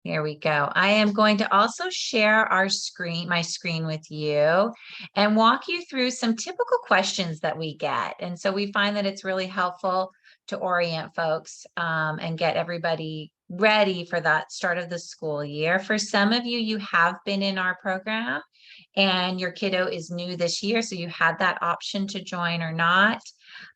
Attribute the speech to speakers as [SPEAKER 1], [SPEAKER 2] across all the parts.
[SPEAKER 1] Here we go. I am going to also share my screen with you and walk you through some typical questions that we get. And so we find that it's really helpful to orient folks and get everybody ready for that start of the school year. For some of you, you have been in our program and your kiddo is new this year, so you had that option to join or not.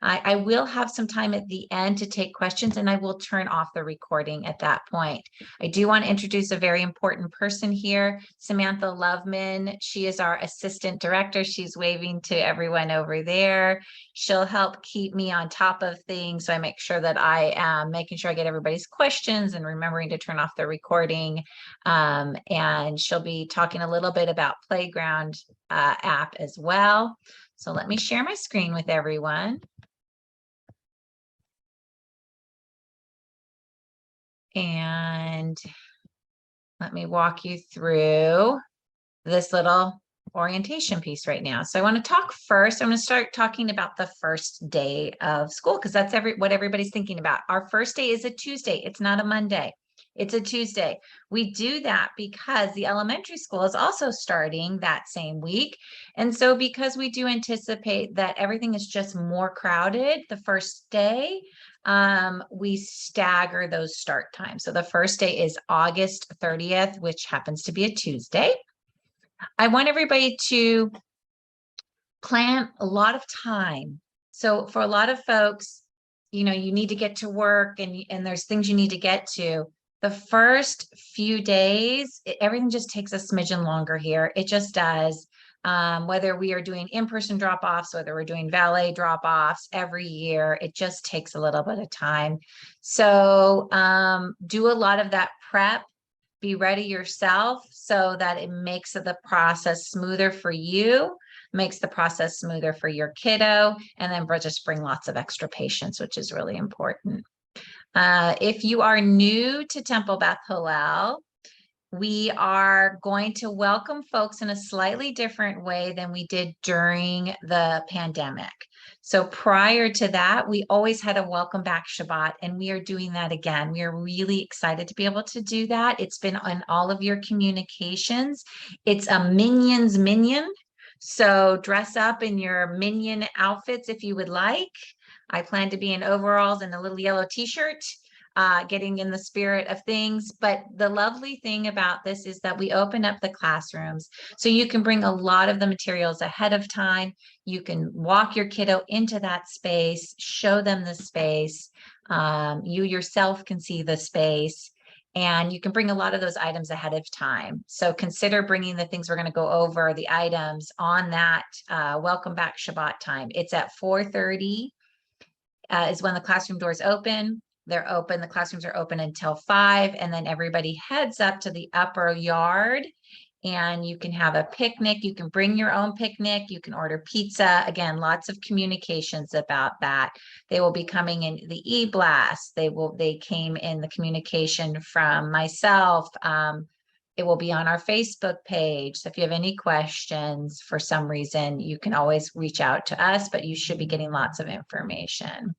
[SPEAKER 1] I will have some time at the end to take questions, and I will turn off the recording at that point. I do want to introduce a very important person here, Samantha Loveman. She is our assistant director. She's waving to everyone over there. She'll help keep me on top of things, so I make sure that I am making sure I get everybody's questions and remembering to turn off the recording. And she'll be talking a little bit about Playground app as well. So let me share my screen with everyone. And let me walk you through this little orientation piece right now. So I want to talk first. I'm going to start talking about the first day of school because that's what everybody's thinking about. Our first day is a Tuesday. It's not a Monday. It's a Tuesday. We do that because the elementary school is also starting that same week. And so because we do anticipate that everything is just more crowded the first day, we stagger those start times. So the first day is August 30th, which happens to be a Tuesday. I want everybody to plan a lot of time. So for a lot of folks, you need to get to work and there's things you need to get to. The first few days, everything just takes a smidgen longer here. It just does. Whether we are doing in-person drop-offs, whether we're doing valet drop-offs every year, it just takes a little bit of time. So do a lot of that prep. Be ready yourself so that it makes the process smoother for you, makes the process smoother for your kiddo, and then just bring lots of extra patience, which is really important. If you are new to Temple Beth Hillel, we are going to welcome folks in a slightly different way than we did during the pandemic. So prior to that, we always had a welcome back Shabbat, and we are doing that again. We are really excited to be able to do that. It's been on all of your communications. It's a Minions Minion. So dress up in your Minion outfits if you would like. I plan to be in overalls and a little yellow t-shirt. Getting in the spirit of things. But the lovely thing about this is that we open up the classrooms. So you can bring a lot of the materials ahead of time. You can walk your kiddo into that space, show them the space. You yourself can see the space. And you can bring a lot of those items ahead of time. So consider bringing the things we're going to go over, the items on that welcome back Shabbat time. It's at 4:30 is when the classroom doors open. They're open. The classrooms are open until 5, and then everybody heads up to the upper yard and you can have a picnic. You can bring your own picnic. You can order pizza. Again, lots of communications about that. They will be coming in the e-blast. They came in the communication from myself. It will be on our Facebook page. So if you have any questions for some reason, you can always reach out to us, but you should be getting lots of information.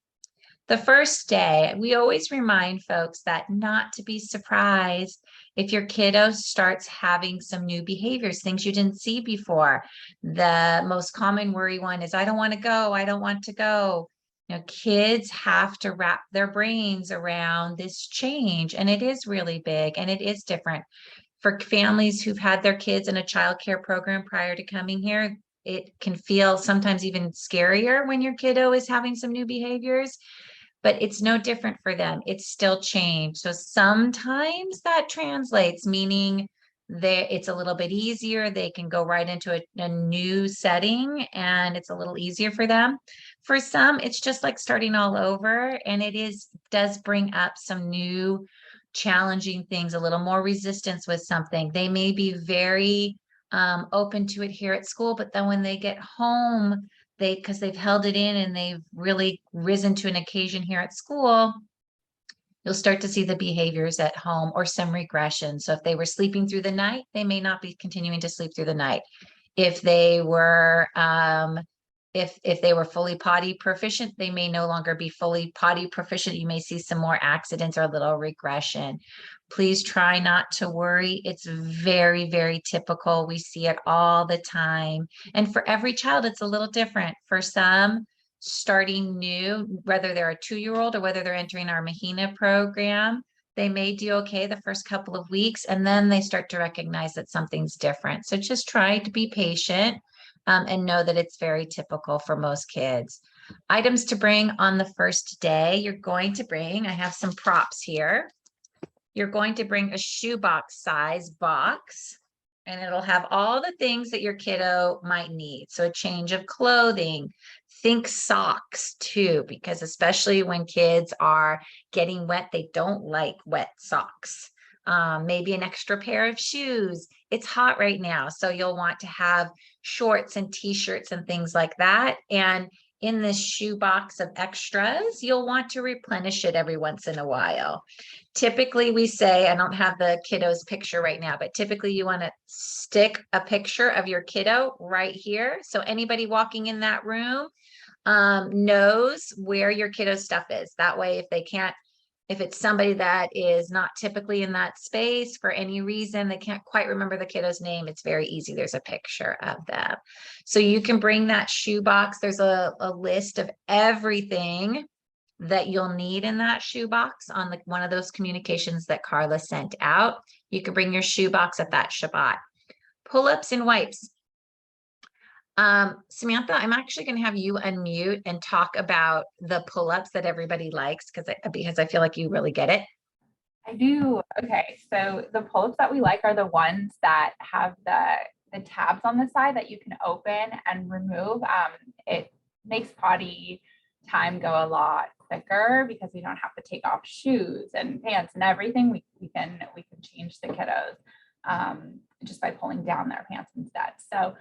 [SPEAKER 1] The first day, we always remind folks that not to be surprised if your kiddo starts having some new behaviors, things you didn't see before. The most common worry one is, I don't want to go, I don't want to go. Kids have to wrap their brains around this change, and it is really big and it is different. For families who've had their kids in a child care program prior to coming here, it can feel sometimes even scarier when your kiddo is having some new behaviors. But it's no different for them. It's still change. So sometimes that translates, meaning it's a little bit easier. They can go right into a new setting and it's a little easier for them. For some, it's just like starting all over, and does bring up some new challenging things, a little more resistance with something. They may be very open to it here at school, but then when they get home, because they've held it in and they've really risen to an occasion here at school, you'll start to see the behaviors at home or some regression. So if they were sleeping through the night, they may not be continuing to sleep through the night. If they were if they were fully potty proficient, they may no longer be fully potty proficient. You may see some more accidents or a little regression. Please try not to worry. It's very, very typical. We see it all the time. And for every child, it's a little different. For some, starting new, whether they're a 2-year-old or whether they're entering our Mahina program, they may do okay the first couple of weeks, and then they start to recognize that something's different. So just try to be patient. And know that it's very typical for most kids. Items to bring on the first day, you're going to bring, I have some props here. You're going to bring a shoebox size box, and it'll have all the things that your kiddo might need. So a change of clothing, think socks too, because especially when kids are getting wet, they don't like wet socks. Maybe an extra pair of shoes. It's hot right now, so you'll want to have shorts and t-shirts and things like that. And in this shoe box of extras, you'll want to replenish it every once in a while. Typically, we say, I don't have the kiddo's picture right now, but typically you want to stick a picture of your kiddo right here. So anybody walking in that room knows where your kiddo's stuff is. That way, if they can't, if it's somebody that is not typically in that space for any reason, they can't quite remember the kiddo's name, it's very easy. There's a picture of them. So you can bring that shoebox. There's a list of everything that you'll need in that shoebox on one of those communications that Carla sent out. You can bring your shoebox at that Shabbat. Pull-ups and wipes. Samantha, I'm actually going to have you unmute and talk about the pull-ups that everybody likes because I feel like you really get it.
[SPEAKER 2] I do. Okay, so the pull-ups that we like are the ones that have the tabs on the side that you can open and remove. It makes potty time go a lot quicker because we don't have to take off shoes and pants and everything. We can change the kiddos just by pulling down their pants instead. So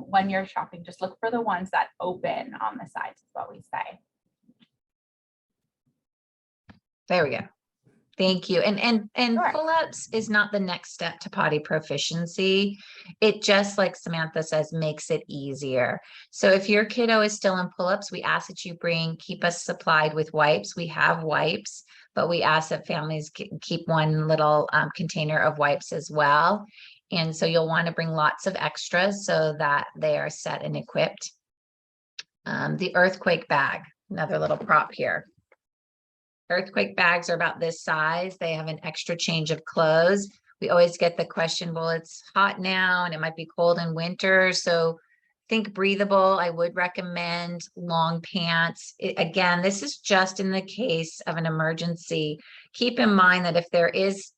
[SPEAKER 2] when you're shopping, just look for the ones that open on the sides is what we say.
[SPEAKER 1] There we go. Thank you. And
[SPEAKER 2] Sure.
[SPEAKER 1] pull-ups is not the next step to potty proficiency. It just, like Samantha says, makes it easier. So if your kiddo is still in pull-ups, we ask that you keep us supplied with wipes. We have wipes, but we ask that families keep one little container of wipes as well. And so you'll want to bring lots of extras so that they are set and equipped. The earthquake bag, another little prop here. Earthquake bags are about this size. They have an extra change of clothes. We always get the question, well, it's hot now and it might be cold in winter. So think breathable. I would recommend long pants. Again, this is just in the case of an emergency. Keep in mind that if there is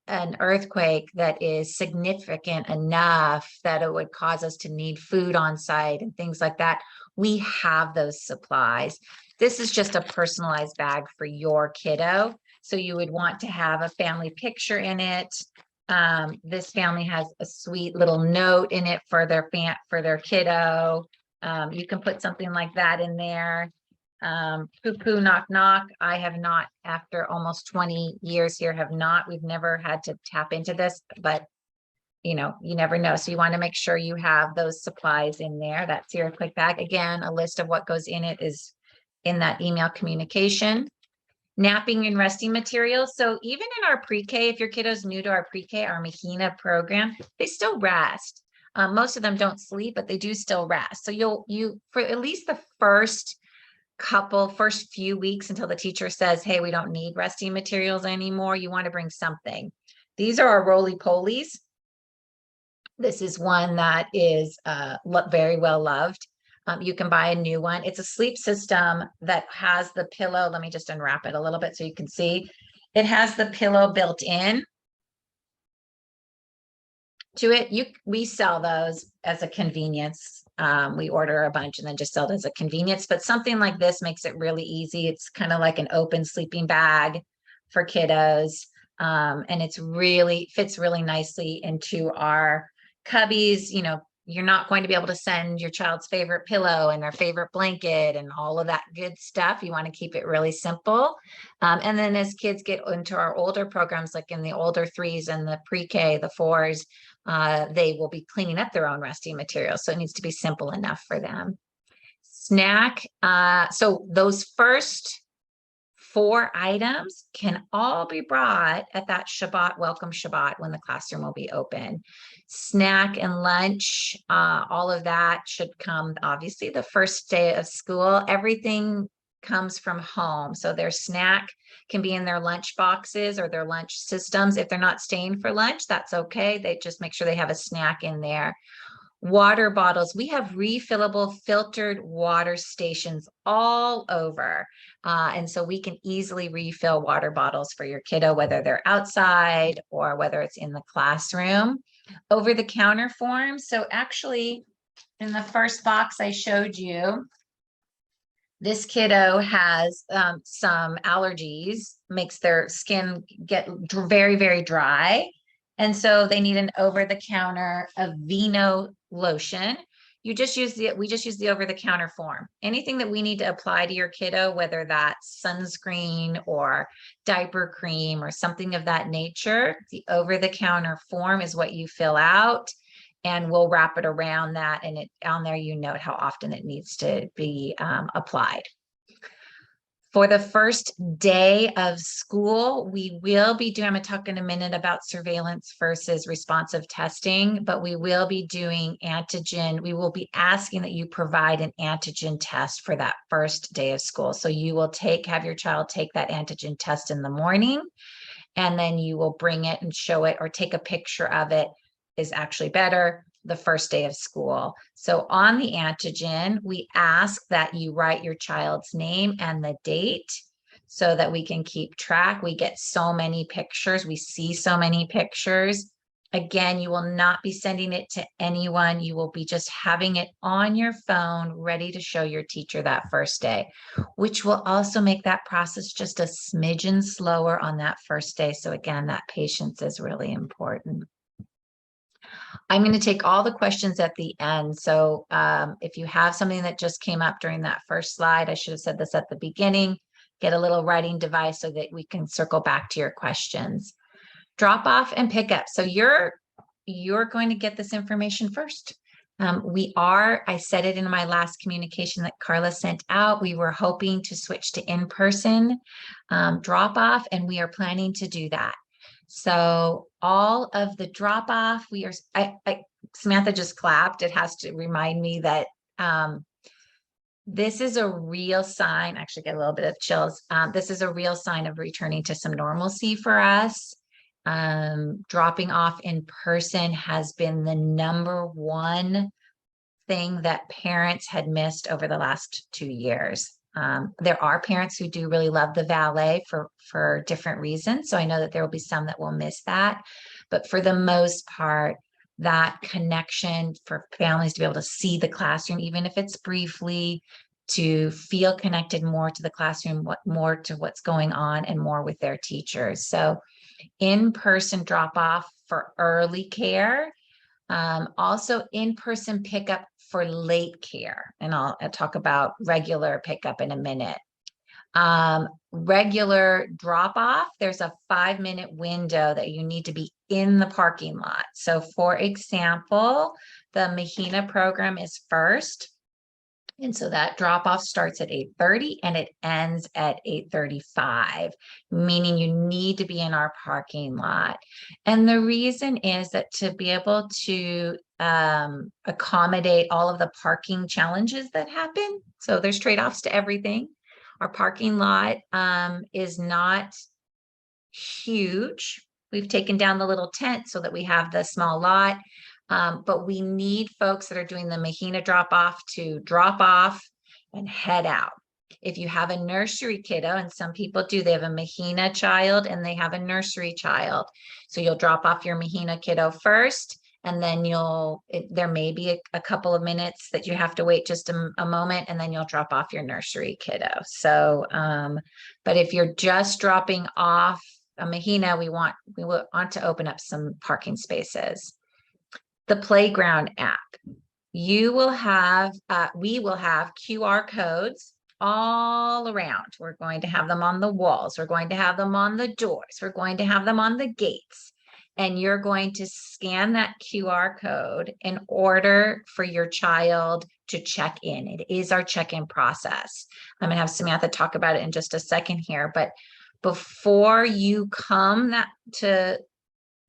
[SPEAKER 1] an earthquake that is significant enough that it would cause us to need food on site and things like that, we have those supplies. This is just a personalized bag for your kiddo. So you would want to have a family picture in it. This family has a sweet little note in it for their kiddo. You can put something like that in there. Poo poo knock knock. I have not, after almost 20 years here, we've never had to tap into this, but you know, you never know. So you want to make sure you have those supplies in there. That's your quick bag. Again, a list of what goes in it is in that email communication. Napping and resting materials. So even in our pre-K, if your kiddo's new to our pre-K, our Mahina program, they still rest. Most of them don't sleep, but they do still rest. So you for at least the first few weeks until the teacher says, hey, we don't need resting materials anymore, you want to bring something. These are our roly-polies. This is one that is very well loved. You can buy a new one. It's a sleep system that has the pillow. Let me just unwrap it a little bit so you can see. It has the pillow built in to it. We sell those as a convenience. We order a bunch and then just sell it as a convenience, but something like this makes it really easy. It's kind of like an open sleeping bag for kiddos. And it's really fits really nicely into our cubbies. You know, you're not going to be able to send your child's favorite pillow and their favorite blanket and all of that good stuff. You want to keep it really simple. And then as kids get into our older programs, like in the older threes and the pre-K, the fours, they will be cleaning up their own resting materials. So it needs to be simple enough for them. Snack. So those first 4 items can all be brought at that Shabbat, welcome Shabbat, when the classroom will be open. Snack and lunch, all of that should come, obviously, the first day of school. Everything comes from home. So their snack can be in their lunch boxes or their lunch systems. If they're not staying for lunch, that's okay. They just make sure they have a snack in there. Water bottles. We have refillable filtered water stations all over. And so we can easily refill water bottles for your kiddo, whether they're outside or whether it's in the classroom. Over the counter forms. So actually, in the first box I showed you, this kiddo has some allergies, makes their skin get very, very dry. And so they need an over-the-counter Aveeno lotion. We just use the over-the-counter form. Anything that we need to apply to your kiddo, whether that's sunscreen or diaper cream or something of that nature, the over-the-counter form is what you fill out, and we'll wrap it around that, and on there you note how often it needs to be applied. For the first day of school, we will be doing, I'm going to talk in a minute about surveillance versus responsive testing, but we will be doing antigen. We will be asking that you provide an antigen test for that first day of school. So you will have your child take that antigen test in the morning, and then you will bring it and show it, or take a picture of it is actually better, the first day of school. So on the antigen, we ask that you write your child's name and the date so that we can keep track. We get so many pictures. We see so many pictures. Again, you will not be sending it to anyone. You will be just having it on your phone, ready to show your teacher that first day, which will also make that process just a smidgen slower on that first day. So again, that patience is really important. I'm going to take all the questions at the end. So if you have something that just came up during that first slide, I should have said this at the beginning, get a little writing device so that we can circle back to your questions. Drop off and pick up. So you're going to get this information first. I said it in my last communication that Carla sent out, we were hoping to switch to in-person drop off, and we are planning to do that. So all of the drop off, Samantha just clapped. It has to remind me that this is a real sign, actually get a little bit of chills. This is a real sign of returning to some normalcy for us. Dropping off in person has been the number one thing that parents had missed over the last 2 years. There are parents who do really love the valet for different reasons. So I know that there will be some that will miss that. But for the most part, that connection for families to be able to see the classroom, even if it's briefly, to feel connected more to the classroom, more to what's going on, and more with their teachers. So in-person drop-off for early care, also in-person pickup for late care. And I'll talk about regular pickup in a minute. Regular drop-off, there's a 5-minute window that you need to be in the parking lot. So for example, the Mahina program is first. And so that drop off starts at 8:30 and it ends at 8:35, meaning you need to be in our parking lot. And the reason is that to be able to accommodate all of the parking challenges that happen. So there's trade-offs to everything. Our parking lot is not huge. We've taken down the little tent so that we have the small lot. But we need folks that are doing the Mahina drop off to drop off and head out. If you have a nursery kiddo, and some people do, they have a Mahina child and they have a nursery child. So you'll drop off your Mahina kiddo first, and then there may be a couple of minutes that you have to wait just a moment, and then you'll drop off your nursery kiddo. So, but if you're just dropping off a Mahina, we want to open up some parking spaces. the playground app. You will have, we will have QR codes all around. We're going to have them on the walls. We're going to have them on the doors. We're going to have them on the gates. And you're going to scan that QR code in order for your child to check in. It is our check-in process. I'm going to have Samantha talk about it in just a second here, but before you come to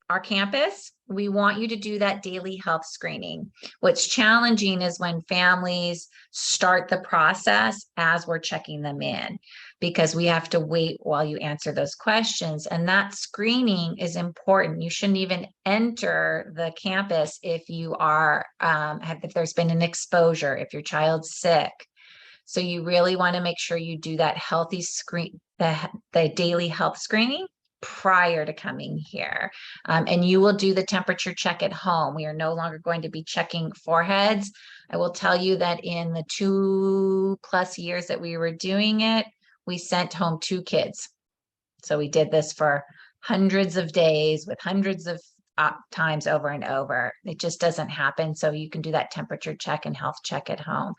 [SPEAKER 1] our campus, we want you to do that daily health screening. What's challenging is when families start the process as we're checking them in, because we have to wait while you answer those questions. And that screening is important. You shouldn't even enter the campus if you are, if there's been an exposure, if your child's sick. So you really want to make sure you do that healthy screen, the daily health screening prior to coming here. And you will do the temperature check at home. We are no longer going to be checking foreheads. I will tell you that in the 2+ years that we were doing it, we sent home 2 kids. So we did this for hundreds of days with hundreds of times over and over. It just doesn't happen. So you can do that temperature check and health check at home.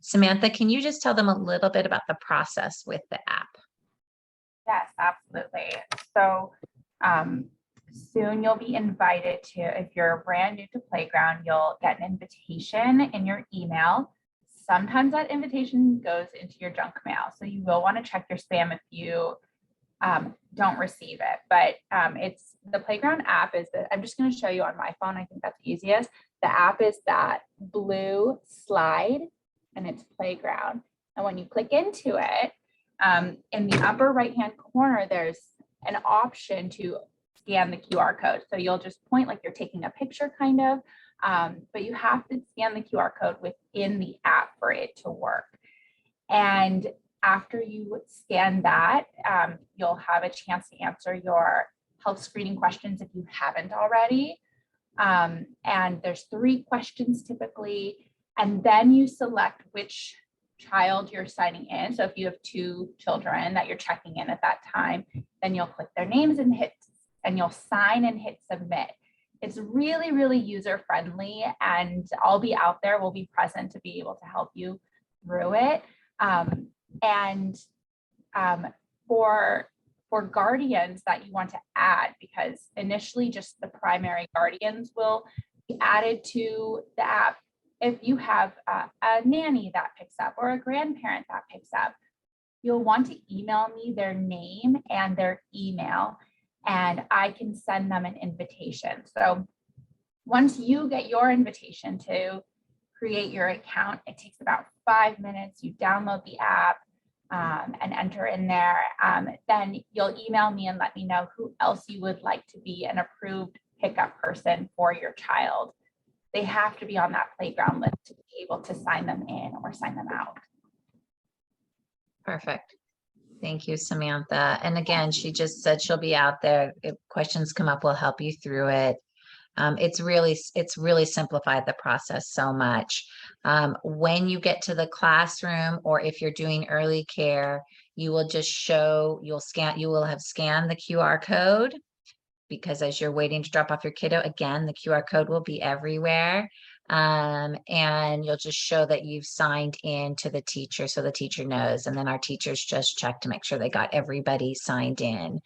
[SPEAKER 1] Samantha, can you just tell them a little bit about the process with the app?
[SPEAKER 2] Yes, absolutely. So soon you'll be invited to, if you're brand new to Playground, you'll get an invitation in your email. Sometimes that invitation goes into your junk mail. So you will want to check your spam if you don't receive it. But it's the Playground app is that I'm just going to show you on my phone. I think that's easiest. The app is that blue slide and it's Playground. And when you click into it, in the upper right-hand corner, there's an option to scan the QR code. So you'll just point like you're taking a picture kind of, but you have to scan the QR code within the app for it to work. And after you scan that, you'll have a chance to answer your health screening questions if you haven't already. And there's 3 questions typically, and then you select which child you're signing in. So if you have 2 children that you're checking in at that time, then you'll click their names and you'll sign and hit submit. It's really, really user friendly, and I'll be out there. We'll be present to be able to help you through it. For guardians that you want to add, because initially just the primary guardians will be added to the app. If you have a nanny that picks up or a grandparent that picks up, you'll want to email me their name and their email, and I can send them an invitation. So once you get your invitation to create your account, it takes about 5 minutes. You download the app and enter in there. Then you'll email me and let me know who else you would like to be an approved pickup person for your child. They have to be on that Playground list to be able to sign them in or sign them out.
[SPEAKER 1] Perfect. Thank you, Samantha. And again, she just said she'll be out there. If questions come up, we'll help you through it. It's really simplified the process so much. When you get to the classroom, or if you're doing early care, you will just you will have scanned the QR code, because as you're waiting to drop off your kiddo, again, the QR code will be everywhere. And you'll just show that you've signed in to the teacher, so the teacher knows. And then our teachers just check to make sure they got everybody signed in.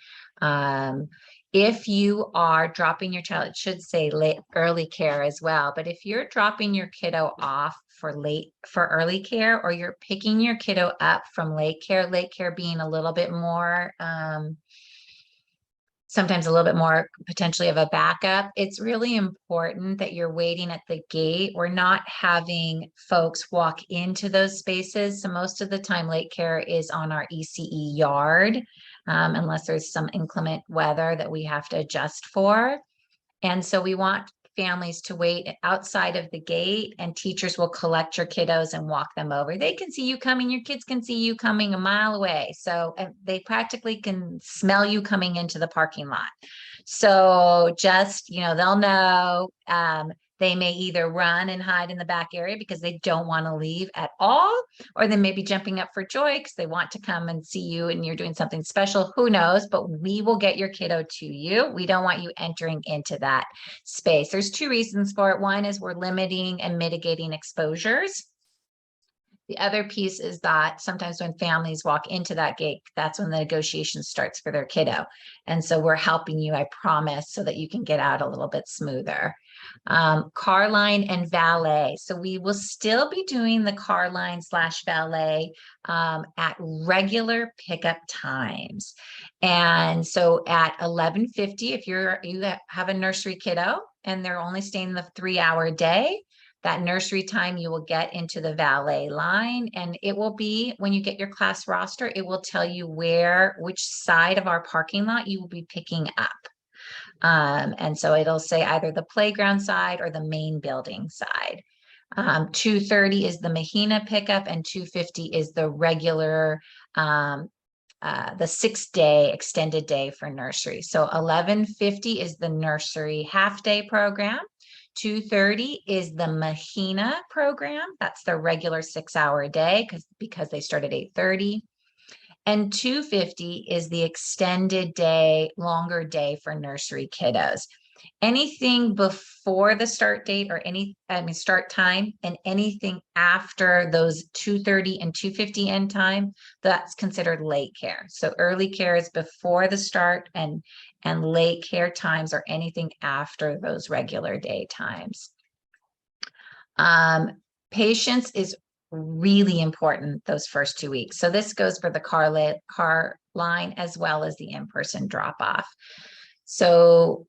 [SPEAKER 1] If you are dropping your child, it should say early care as well. But if you're dropping your kiddo off for early care, or you're picking your kiddo up from late care being a little bit more, sometimes a little bit more potentially of a backup, it's really important that you're waiting at the gate. We're not having folks walk into those spaces. So most of the time late care is on our ECE yard, unless there's some inclement weather that we have to adjust for. And so we want families to wait outside of the gate, and teachers will collect your kiddos and walk them over. They can see you coming, your kids can see you coming a mile away. So they practically can smell you coming into the parking lot. So just, they'll know, They may either run and hide in the back area because they don't want to leave at all, or they may be jumping up for joy because they want to come and see you and you're doing something special. Who knows? But we will get your kiddo to you. We don't want you entering into that space. There's two reasons for it. One is we're limiting and mitigating exposures. The other piece is that sometimes when families walk into that gate, that's when the negotiation starts for their kiddo. And so we're helping you, I promise, so that you can get out a little bit smoother. Car line and valet. So we will still be doing the car line / valet at regular pickup times. And so at 11:50, if you have a nursery kiddo and they're only staying the 3-hour day, that nursery time, you will get into the valet line, and it will be, when you get your class roster, it will tell you which side of our parking lot you will be picking up. And so it'll say either the playground side or the main building side. 2:30 is the Mahina pickup, and 2:50 is the regular, the 6-day extended day for nursery. So 11:50 is the nursery half-day program. 2:30 is the Mahina program. That's the regular 6-hour day because they start at 8:30. And 2:50 is the extended day, longer day for nursery kiddos. Anything before the start date or start time, and anything after those 2:30 and 2:50 end time, that's considered late care. So early care is before the start, and late care times are anything after those regular day times. Patience is really important those first 2 weeks. So this goes for the car line as well as the in-person drop off. So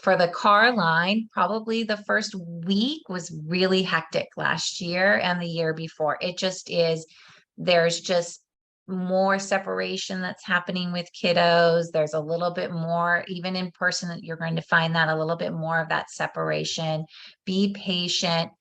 [SPEAKER 1] for the car line, probably the first week was really hectic last year and the year before. It just is, there's just more separation that's happening with kiddos. There's a little bit more, even in person, you're going to find that a little bit more of that separation. Be patient.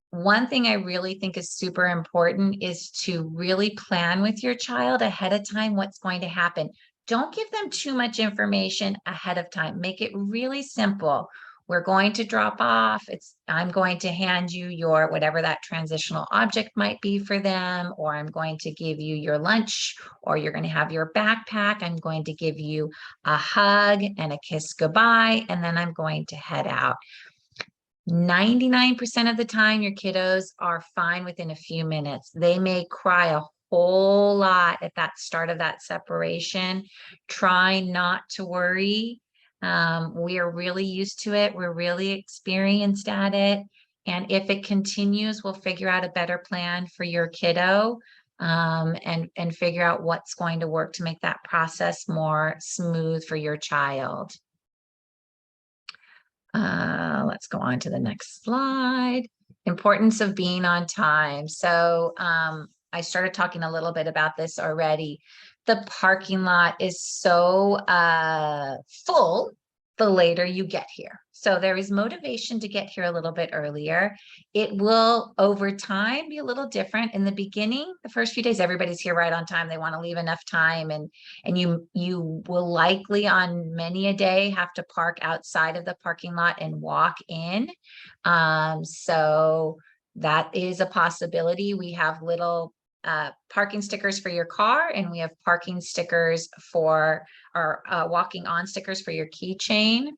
[SPEAKER 1] One thing I really think is super important is to really plan with your child ahead of time what's going to happen. Don't give them too much information ahead of time. Make it really simple. We're going to drop off. I'm going to hand you your whatever that transitional object might be for them, or I'm going to give you your lunch, or you're going to have your backpack. I'm going to give you a hug and a kiss goodbye, and then I'm going to head out. 99% of the time, your kiddos are fine within a few minutes. They may cry a whole lot at that start of that separation. Try not to worry. We are really used to it. We're really experienced at it. And if it continues, we'll figure out a better plan for your kiddo, and figure out what's going to work to make that process more smooth for your child. Let's go on to the next slide. Importance of being on time. So I started talking a little bit about this already. The parking lot is so full the later you get here. So there is motivation to get here a little bit earlier. It will, over time, be a little different. In the beginning, the first few days, everybody's here right on time. They want to leave enough time, and you will likely on many a day have to park outside of the parking lot and walk in. So that is a possibility. We have little parking stickers for your car, and we have parking stickers for our walking on stickers for your keychain.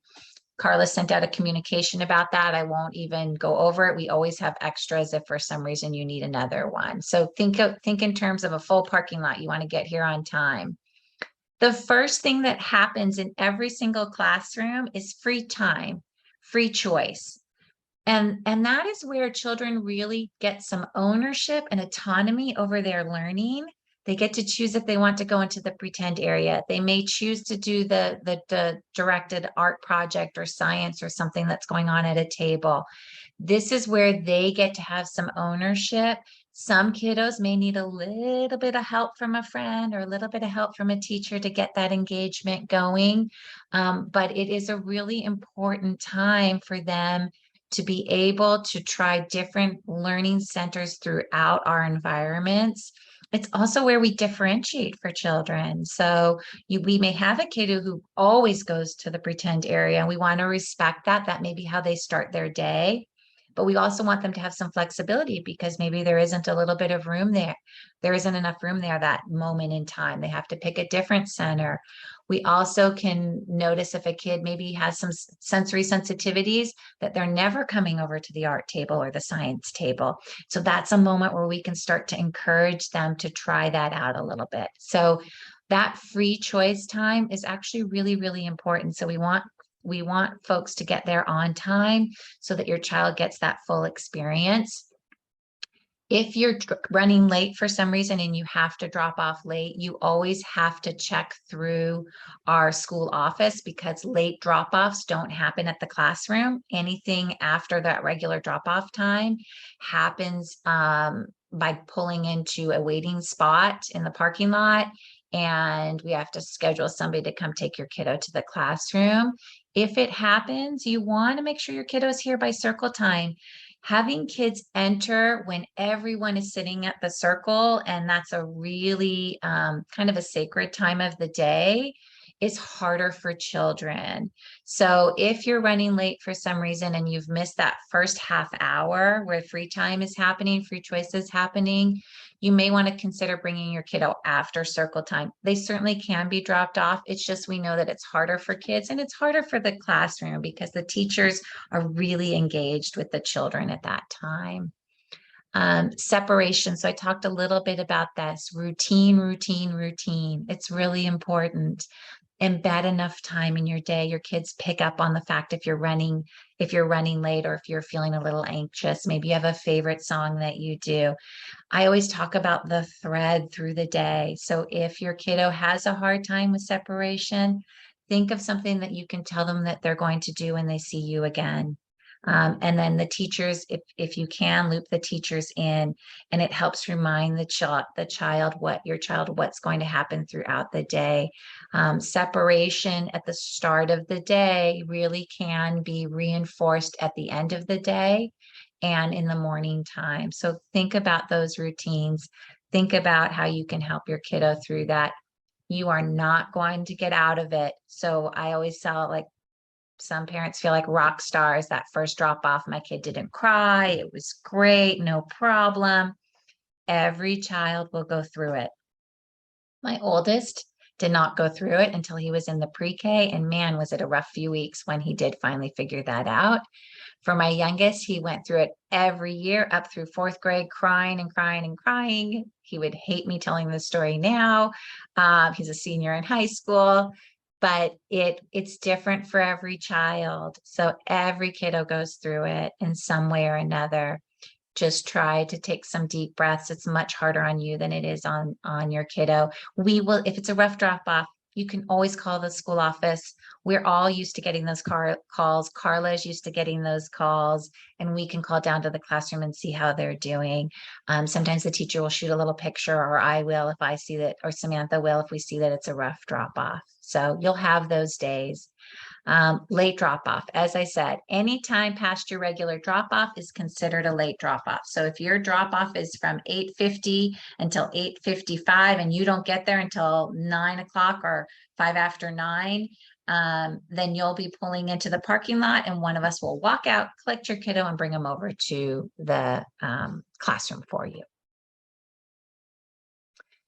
[SPEAKER 1] Carla sent out a communication about that. I won't even go over it. We always have extras if for some reason you need another one. So think in terms of a full parking lot. You want to get here on time. The first thing that happens in every single classroom is free time, free choice. And that is where children really get some ownership and autonomy over their learning. They get to choose if they want to go into the pretend area. They may choose to do the directed art project or science or something that's going on at a table. This is where they get to have some ownership. Some kiddos may need a little bit of help from a friend or a little bit of help from a teacher to get that engagement going. But it is a really important time for them to be able to try different learning centers throughout our environments It's also where we differentiate for children. So we may have a kid who always goes to the pretend area, and we want to respect that. That may be how they start their day. But we also want them to have some flexibility because maybe there isn't a little bit of room there. There isn't enough room there that moment in time. They have to pick a different center. We also can notice if a kid maybe has some sensory sensitivities that they're never coming over to the art table or the science table. So that's a moment where we can start to encourage them to try that out a little bit. So that free choice time is actually really, really important. So we want folks to get there on time so that your child gets that full experience. If you're running late for some reason and you have to drop off late, you always have to check through our school office because late drop-offs don't happen at the classroom. Anything after that regular drop-off time happens by pulling into a waiting spot in the parking lot, and we have to schedule somebody to come take your kiddo to the classroom. If it happens, you want to make sure your kiddo is here by circle time. Having kids enter when everyone is sitting at the circle, and that's a really kind of a sacred time of the day, is harder for children. So if you're running late for some reason and you've missed that first half hour where free time is happening, free choice is happening, you may want to consider bringing your kiddo after circle time. They certainly can be dropped off. It's just we know that it's harder for kids and it's harder for the classroom because the teachers are really engaged with the children at that time. Separation. So I talked a little bit about this. Routine, routine, routine. It's really important. Embed enough time in your day. Your kids pick up on the fact if you're running late or if you're feeling a little anxious. Maybe you have a favorite song that you do. I always talk about the thread through the day. So if your kiddo has a hard time with separation, think of something that you can tell them that they're going to do when they see you again. And then the teachers, if you can, loop the teachers in, and it helps remind the child what's going to happen throughout the day. Separation at the start of the day really can be reinforced at the end of the day and in the morning time. So think about those routines. Think about how you can help your kiddo through that. You are not going to get out of it. So I always tell, like, some parents feel like rock stars. That first drop off, my kid didn't cry. It was great, no problem. Every child will go through it. My oldest did not go through it until he was in the pre-K, and man, was it a rough few weeks when he did finally figure that out. For my youngest, he went through it every year up through fourth grade, crying and crying and crying. He would hate me telling the story now. He's a senior in high school, but it's different for every child. So every kiddo goes through it in some way or another. Just try to take some deep breaths. It's much harder on you than it is on your kiddo. We will, if it's a rough drop off, you can always call the school office. We're all used to getting those calls. Carla's used to getting those calls, and we can call down to the classroom and see how they're doing. Sometimes the teacher will shoot a little picture, or I will if I see that, or Samantha will if we see that it's a rough drop off. So you'll have those days. Late drop off. As I said, anytime past your regular drop off is considered a late drop off. So if your drop off is from 8:50 until 8:55 and you don't get there until 9 o'clock or 5 after 9, then you'll be pulling into the parking lot and one of us will walk out, collect your kiddo, and bring them over to the classroom for you.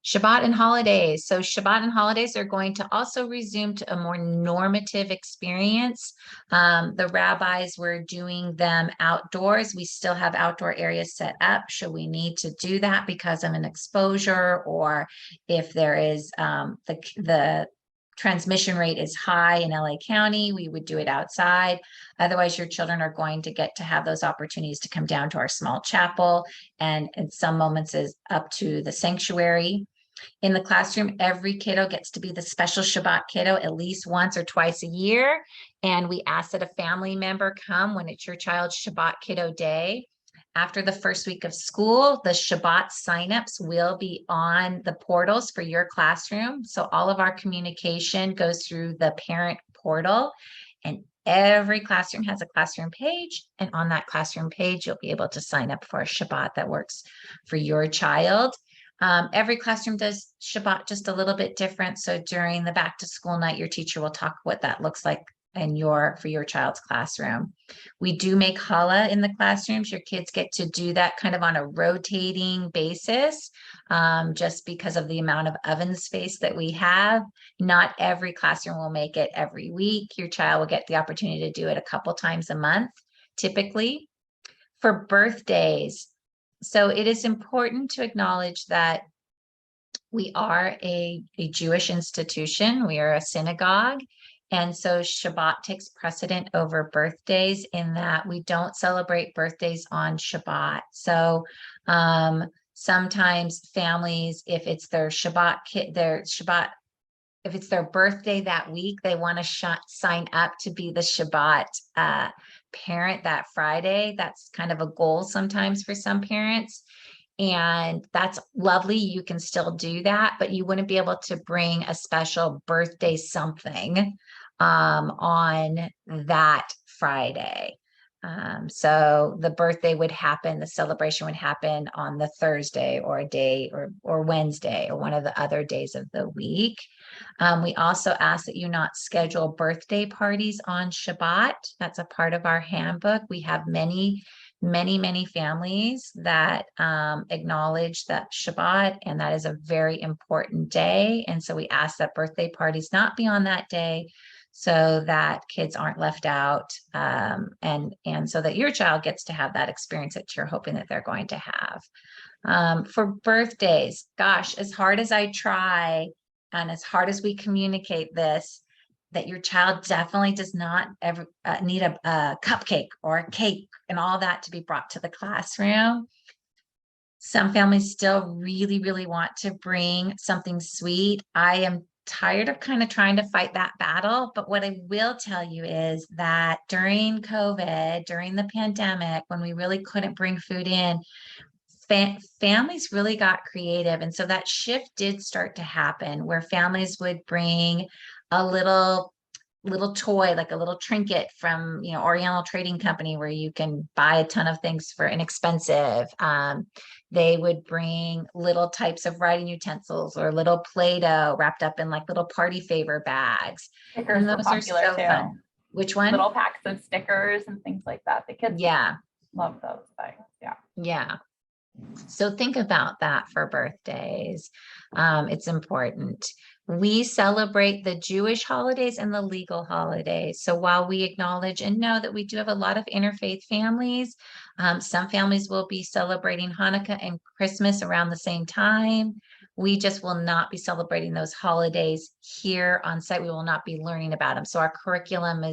[SPEAKER 1] Shabbat and holidays. So Shabbat and holidays are going to also resume to a more normative experience. The rabbis were doing them outdoors. We still have outdoor areas set up should we need to do that because of an exposure, or if there is the transmission rate is high in LA County, we would do it outside. Otherwise, your children are going to get to have those opportunities to come down to our small chapel, and in some moments is up to the sanctuary. In the classroom, every kiddo gets to be the special Shabbat kiddo at least once or twice a year. And we ask that a family member come when it's your child's Shabbat kiddo day. After the first week of school, the Shabbat signups will be on the portals for your classroom. So all of our communication goes through the parent portal, and every classroom has a classroom page. And on that classroom page, you'll be able to sign up for a Shabbat that works for your child. Every classroom does Shabbat just a little bit different. So during the back to school night, your teacher will talk what that looks like for your child's classroom. We do make challah in the classrooms. Your kids get to do that kind of on a rotating basis, just because of the amount of oven space that we have. Not every classroom will make it every week. Your child will get the opportunity to do it a couple times a month, typically. For birthdays, so it is important to acknowledge that we are a Jewish institution. We are a synagogue. And so Shabbat takes precedent over birthdays in that we don't celebrate birthdays on Shabbat. So sometimes families, if it's their Shabbat if it's their birthday that week, they want to sign up to be the Shabbat parent that Friday. That's kind of a goal sometimes for some parents. And that's lovely. You can still do that, but you wouldn't be able to bring a special birthday something on that Friday. So the birthday would happen, the celebration would happen on the Thursday or a day or Wednesday or one of the other days of the week. We also ask that you not schedule birthday parties on Shabbat. That's a part of our handbook. We have many families that acknowledge that Shabbat, and that is a very important day. And so we ask that birthday parties not be on that day so that kids aren't left out, and so that your child gets to have that experience that you're hoping that they're going to have. For birthdays, gosh, as hard as I try and as hard as we communicate this, that your child definitely does not ever need a cupcake or a cake and all that to be brought to the classroom. Some families still really want to bring something sweet. I am tired of kind of trying to fight that battle, but what I will tell you is that during COVID, during the pandemic, when we really couldn't bring food in, families really got creative. And so that shift did start to happen where families would bring a little toy, like a little trinket from, Oriental Trading Company, where you can buy a ton of things for inexpensive. They would bring little types of writing utensils or little Play-Doh wrapped up in like little party favor bags.
[SPEAKER 2] Stickers
[SPEAKER 1] And
[SPEAKER 2] were
[SPEAKER 1] those are
[SPEAKER 2] popular
[SPEAKER 1] so
[SPEAKER 2] too.
[SPEAKER 1] fun. Which one?
[SPEAKER 2] Little packs of stickers and things like that. The kids love those things.
[SPEAKER 1] Yeah. So think about that for birthdays. It's important. We celebrate the Jewish holidays and the legal holidays. So while we acknowledge and know that we do have a lot of interfaith families, some families will be celebrating Hanukkah and Christmas around the same time. We just will not be celebrating those holidays here on site. We will not be learning about them. So our curriculum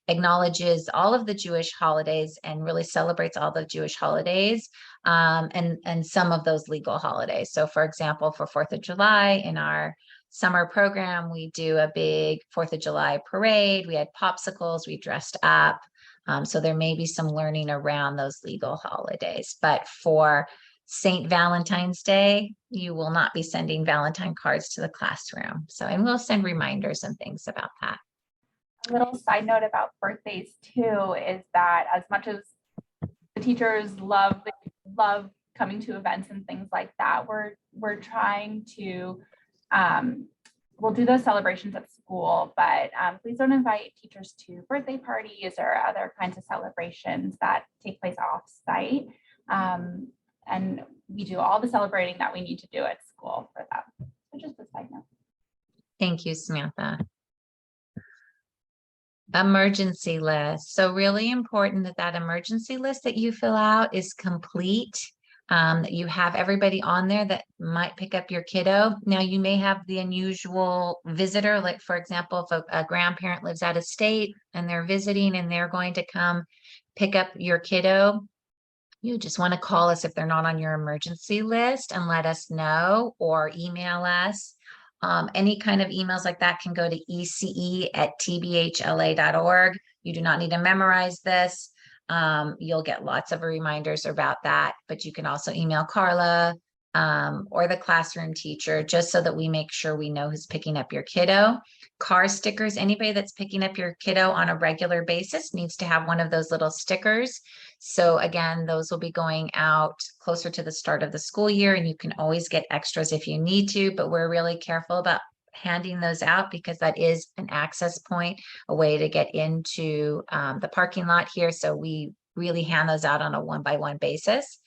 [SPEAKER 1] acknowledges all of the Jewish holidays and really celebrates all the Jewish holidays, and some of those legal holidays. So for example, for 4th of July in our summer program, we do a big 4th of July parade. We had popsicles, we dressed up. So there may be some learning around those legal holidays, but for St. Valentine's Day, you will not be sending Valentine cards to the classroom. So, and we'll send reminders and things about that.
[SPEAKER 2] A little side note about birthdays too is that as much as the teachers love coming to events and things like that, we're trying to we'll do those celebrations at school, but please don't invite teachers to birthday parties or other kinds of celebrations that take place off site. And we do all the celebrating that we need to do at school for that. So just a side note.
[SPEAKER 1] Thank you, Samantha. Emergency list. So really important that emergency list that you fill out is complete. That you have everybody on there that might pick up your kiddo. Now you may have the unusual visitor, like for example, if a grandparent lives out of state and they're visiting and they're going to come pick up your kiddo. You just want to call us if they're not on your emergency list and let us know, or email us. Any kind of emails like that can go to ece@tbhla.org. You do not need to memorize this. You'll get lots of reminders about that, but you can also email Carla or the classroom teacher, just so that we make sure we know who's picking up your kiddo. Car stickers, anybody that's picking up your kiddo on a regular basis needs to have one of those little stickers. So again, those will be going out closer to the start of the school year, and you can always get extras if you need to, but we're really careful about handing those out because that is an access point, a way to get into the parking lot here. So we really hand those out on a one-by-one basis.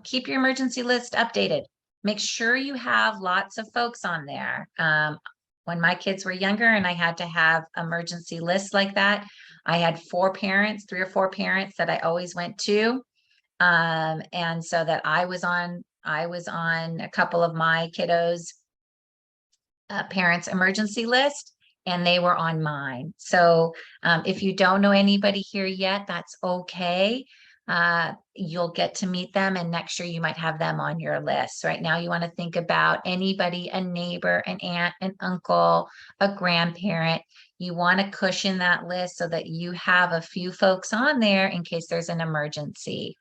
[SPEAKER 1] Keep your emergency list updated. Make sure you have lots of folks on there. When my kids were younger and I had to have emergency lists like that, I had 4 parents, 3 or 4 parents that I always went to. And so that I was on a couple of my kiddos' parents' emergency list, and they were on mine. So if you don't know anybody here yet, that's okay. You'll get to meet them, and next year you might have them on your list. Right now you want to think about anybody, a neighbor, an aunt, an uncle, a grandparent. You want to cushion that list so that you have a few folks on there in case there's an emergency.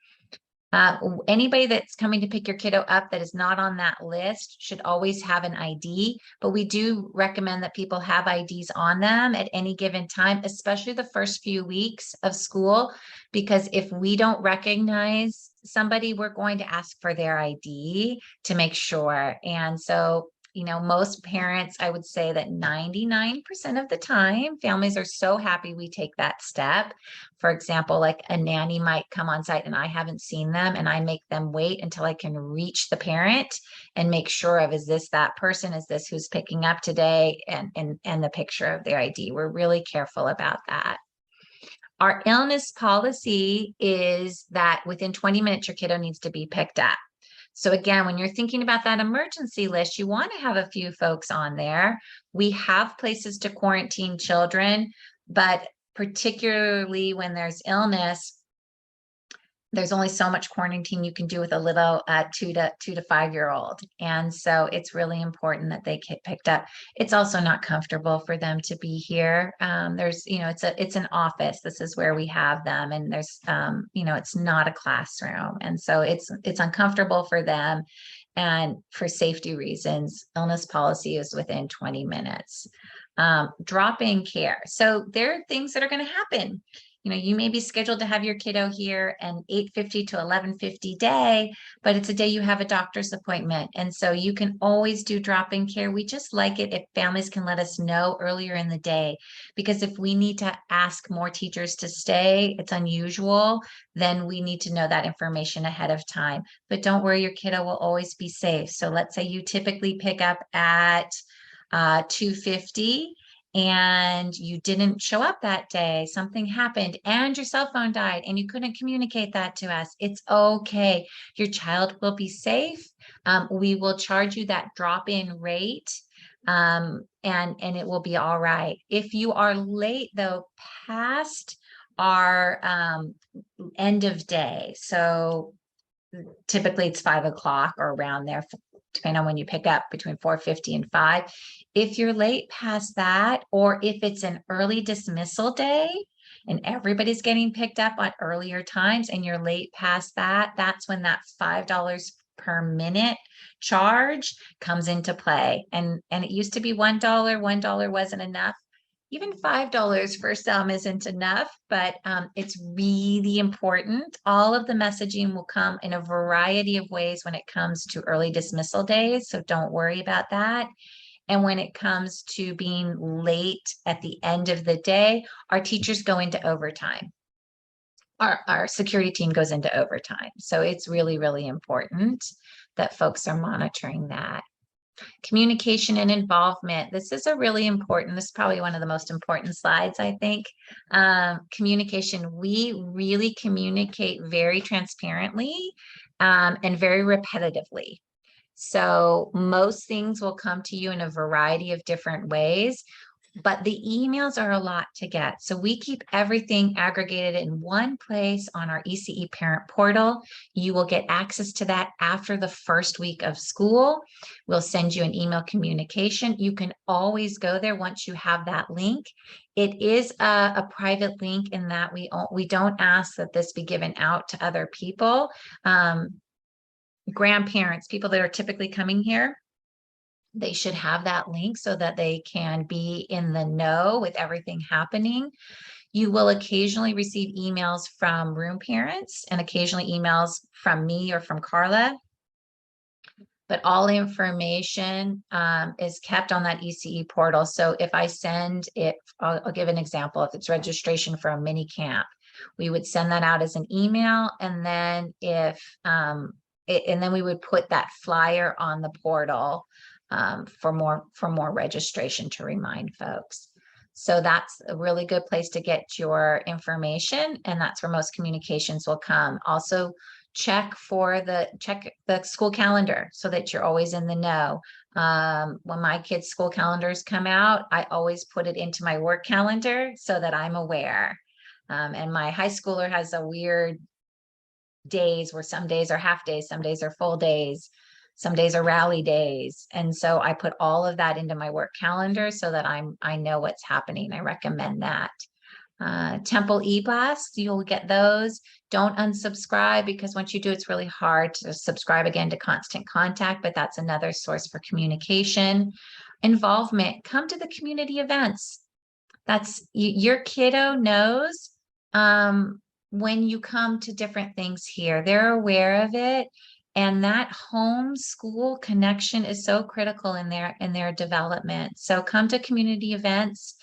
[SPEAKER 1] Anybody that's coming to pick your kiddo up that is not on that list should always have an ID, but we do recommend that people have IDs on them at any given time, especially the first few weeks of school, because if we don't recognize somebody, we're going to ask for their ID to make sure. And so, you know, most parents, I would say that 99% of the time, families are so happy we take that step. For example, like a nanny might come on site and I haven't seen them, and I make them wait until I can reach the parent and make sure of, is this that person? Is this who's picking up today? And the picture of their ID. We're really careful about that. Our illness policy is that within 20 minutes, your kiddo needs to be picked up. So again, when you're thinking about that emergency list, you want to have a few folks on there. We have places to quarantine children, but particularly when there's illness, there's only so much quarantine you can do with a little 2 to 5 year old. And so it's really important that they get picked up. It's also not comfortable for them to be here. There's, you know, it's an office. This is where we have them. And there's, you know, it's not a classroom. And so it's uncomfortable for them. And for safety reasons, illness policy is within 20 minutes. Drop-in care. So there are things that are going to happen. You know, you may be scheduled to have your kiddo here an 8:50 to 11:50 day, but it's a day you have a doctor's appointment. And so you can always do drop-in care. We just like it if families can let us know earlier in the day, because if we need to ask more teachers to stay, it's unusual, then we need to know that information ahead of time. But don't worry, your kiddo will always be safe. So let's say you typically pick up at 2:50. And you didn't show up that day, something happened and your cell phone died and you couldn't communicate that to us. It's okay. Your child will be safe. We will charge you that drop-in rate, and it will be all right. If you are late though, past our end of day, so typically it's 5 o'clock or around there, depending on when you pick up, between 4:50 and 5. If you're late past that, or if it's an early dismissal day and everybody's getting picked up on earlier times and you're late past that, that's when that $5 per minute charge comes into play. And it used to be $1. $1 wasn't enough. Even $5 for some isn't enough, but it's really important. All of the messaging will come in a variety of ways when it comes to early dismissal days, so don't worry about that. And when it comes to being late at the end of the day, our teachers go into overtime. Our security team goes into overtime. So it's really, really important that folks are monitoring that. Communication and involvement. This is a really important, this is probably one of the most important slides, I think. Communication. We really communicate very transparently and very repetitively. So most things will come to you in a variety of different ways, but the emails are a lot to get. So we keep everything aggregated in one place on our ECE parent portal. You will get access to that after the first week of school. We'll send you an email communication. You can always go there once you have that link. It is a private link in that we don't ask that this be given out to other people. grandparents, people that are typically coming here, they should have that link so that they can be in the know with everything happening. You will occasionally receive emails from room parents and occasionally emails from me or from Carla. But all information is kept on that ECE portal. So if I send it, I'll give an example. If it's registration for a mini camp, we would send that out as an email. And then and then we would put that flyer on the portal for more registration to remind folks. So that's a really good place to get your information, and that's where most communications will come. Also, check the school calendar so that you're always in the know. When my kids' school calendars come out, I always put it into my work calendar so that I'm aware. And my high schooler has a weird days where some days are half days, some days are full days, some days are rally days. And so I put all of that into my work calendar so that I know what's happening. I recommend that. Temple e-blasts, you'll get those. Don't unsubscribe, because once you do, it's really hard to subscribe again to Constant Contact, but that's another source for communication. Involvement, come to the community events. That's your kiddo knows when you come to different things here, they're aware of it. And that home school connection is so critical in their development. So come to community events,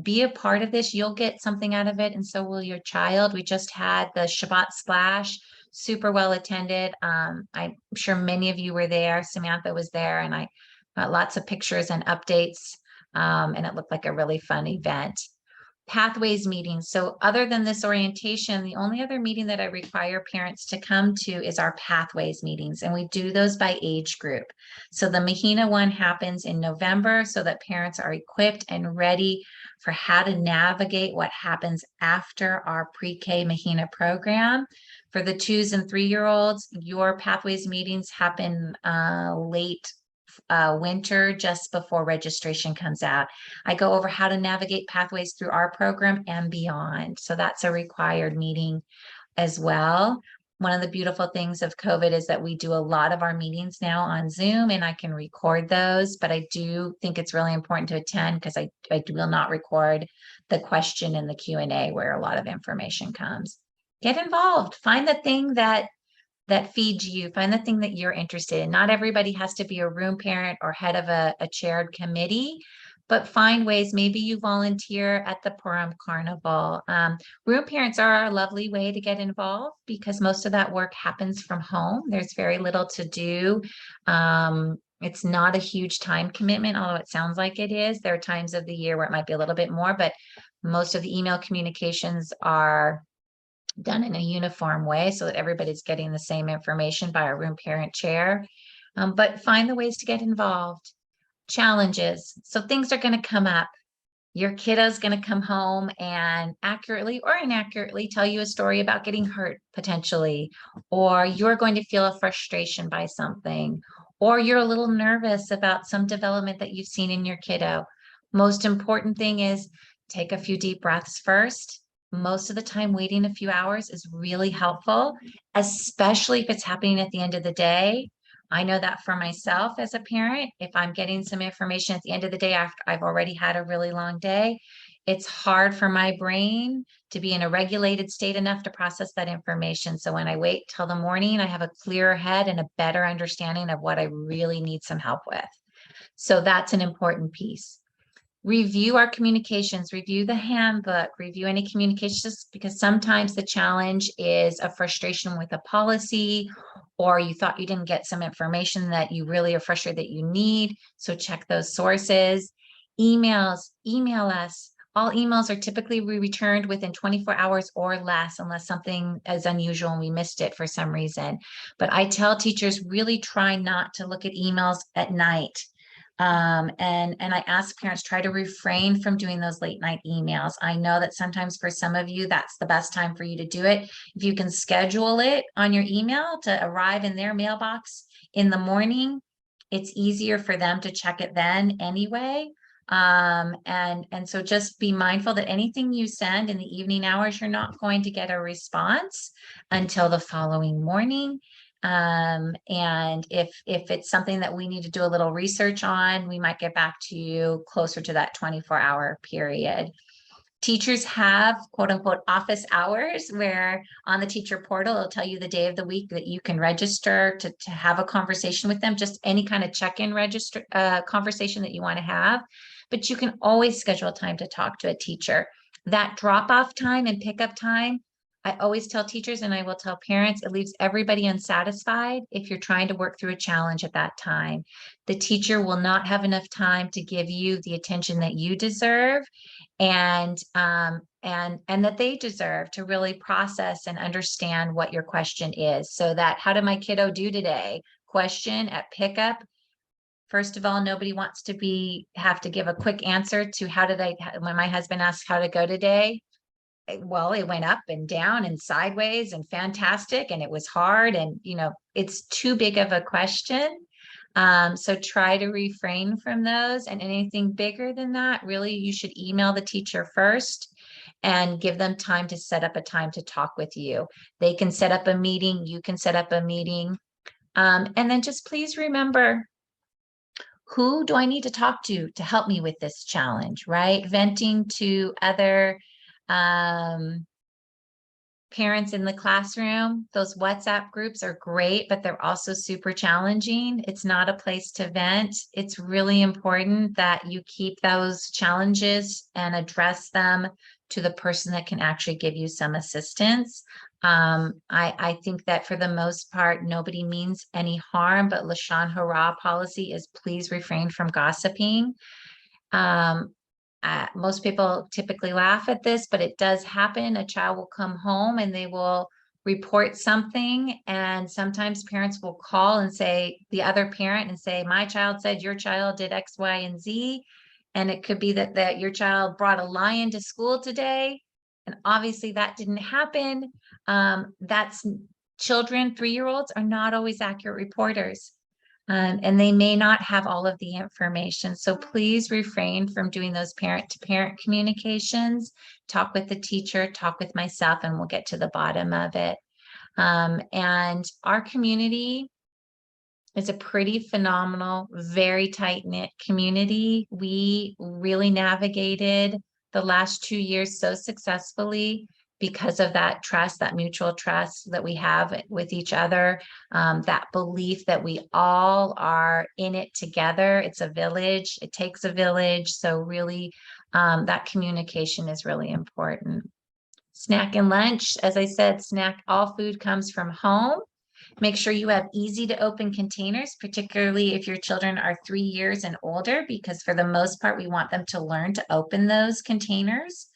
[SPEAKER 1] be a part of this. You'll get something out of it, and so will your child. We just had the Shabbat Splash, super well attended. I'm sure many of you were there. Samantha was there, and I got lots of pictures and updates, and it looked like a really fun event. Pathways meetings. So other than this orientation, the only other meeting that I require parents to come to is our pathways meetings. And we do those by age group. So the Mahina one happens in November so that parents are equipped and ready for how to navigate what happens after our pre-K Mahina program. For the 2s and 3-year-olds, your pathways meetings happen late winter, just before registration comes out. I go over how to navigate pathways through our program and beyond. So that's a required meeting as well. One of the beautiful things of COVID is that we do a lot of our meetings now on Zoom, and I can record those, but I do think it's really important to attend, because I will not record the question in the Q&A where a lot of information comes. Get involved. Find the thing that feeds you. Find the thing that you're interested in. Not everybody has to be a room parent or head of a chaired committee, but find ways. Maybe you volunteer at the Purim Carnival. Room parents are a lovely way to get involved, because most of that work happens from home. There's very little to do. It's not a huge time commitment, although it sounds like it is. There are times of the year where it might be a little bit more, but most of the email communications are done in a uniform way so that everybody's getting the same information by a room parent chair. But find the ways to get involved. Challenges. So things are going to come up. Your kiddo's going to come home and accurately or inaccurately tell you a story about getting hurt potentially, or you're going to feel a frustration by something, or you're a little nervous about some development that you've seen in your kiddo. Most important thing is take a few deep breaths first. Most of the time, waiting a few hours is really helpful, especially if it's happening at the end of the day. I know that for myself as a parent, if I'm getting some information at the end of the day after I've already had a really long day, it's hard for my brain to be in a regulated state enough to process that information. So when I wait till the morning, I have a clearer head and a better understanding of what I really need some help with. So that's an important piece. Review our communications, review the handbook, review any communications, because sometimes the challenge is a frustration with a policy, or you thought you didn't get some information that you really are frustrated that you need. So check those sources. Emails, email us. All emails are typically returned within 24 hours or less, unless something is unusual and we missed it for some reason. But I tell teachers, really try not to look at emails at night. And I ask parents, try to refrain from doing those late night emails. I know that sometimes for some of you, that's the best time for you to do it. If you can schedule it on your email to arrive in their mailbox in the morning, it's easier for them to check it then anyway. And so just be mindful that anything you send in the evening hours, you're not going to get a response until the following morning. And if it's something that we need to do a little research on, we might get back to you closer to that 24-hour period. Teachers have quote unquote office hours where on the teacher portal, it'll tell you the day of the week that you can register to have a conversation with them, just any kind of check-in register conversation that you want to have. But you can always schedule time to talk to a teacher. That drop-off time and pickup time, I always tell teachers and I will tell parents, it leaves everybody unsatisfied if you're trying to work through a challenge at that time. The teacher will not have enough time to give you the attention that you deserve and that they deserve to really process and understand what your question is. So that, how did my kiddo do today? Question at pickup. First of all, nobody wants to have to give a quick answer to when my husband asked how to go today. Well, it went up and down and sideways and fantastic, and it was hard. And, it's too big of a question. So try to refrain from those, and anything bigger than that, really, you should email the teacher first and give them time to set up a time to talk with you. They can set up a meeting, you can set up a meeting. And then just please remember, who do I need to talk to help me with this challenge, right? Venting to other parents in the classroom, those WhatsApp groups are great, but they're also super challenging. It's not a place to vent. It's really important that you keep those challenges and address them to the person that can actually give you some assistance. I think that for the most part, nobody means any harm, but Lashon Hara policy is please refrain from gossiping. Most people typically laugh at this, but it does happen. A child will come home and they will report something. And sometimes parents will call and say, the other parent and say, my child said your child did X, Y, and Z. And it could be that your child brought a lion to school today. And obviously that didn't happen. Children, 3-year-olds are not always accurate reporters. And they may not have all of the information. So please refrain from doing those parent-to-parent communications. Talk with the teacher, talk with myself, and we'll get to the bottom of it. And our community is a pretty phenomenal, very tight-knit community. We really navigated the last 2 years so successfully because of that trust, that mutual trust that we have with each other, that belief that we all are in it together. It's a village, it takes a village. So really, that communication is really important. Snack and lunch, as I said, all food comes from home. Make sure you have easy to open containers, particularly if your children are 3 years and older, because for the most part, we want them to learn to open those containers.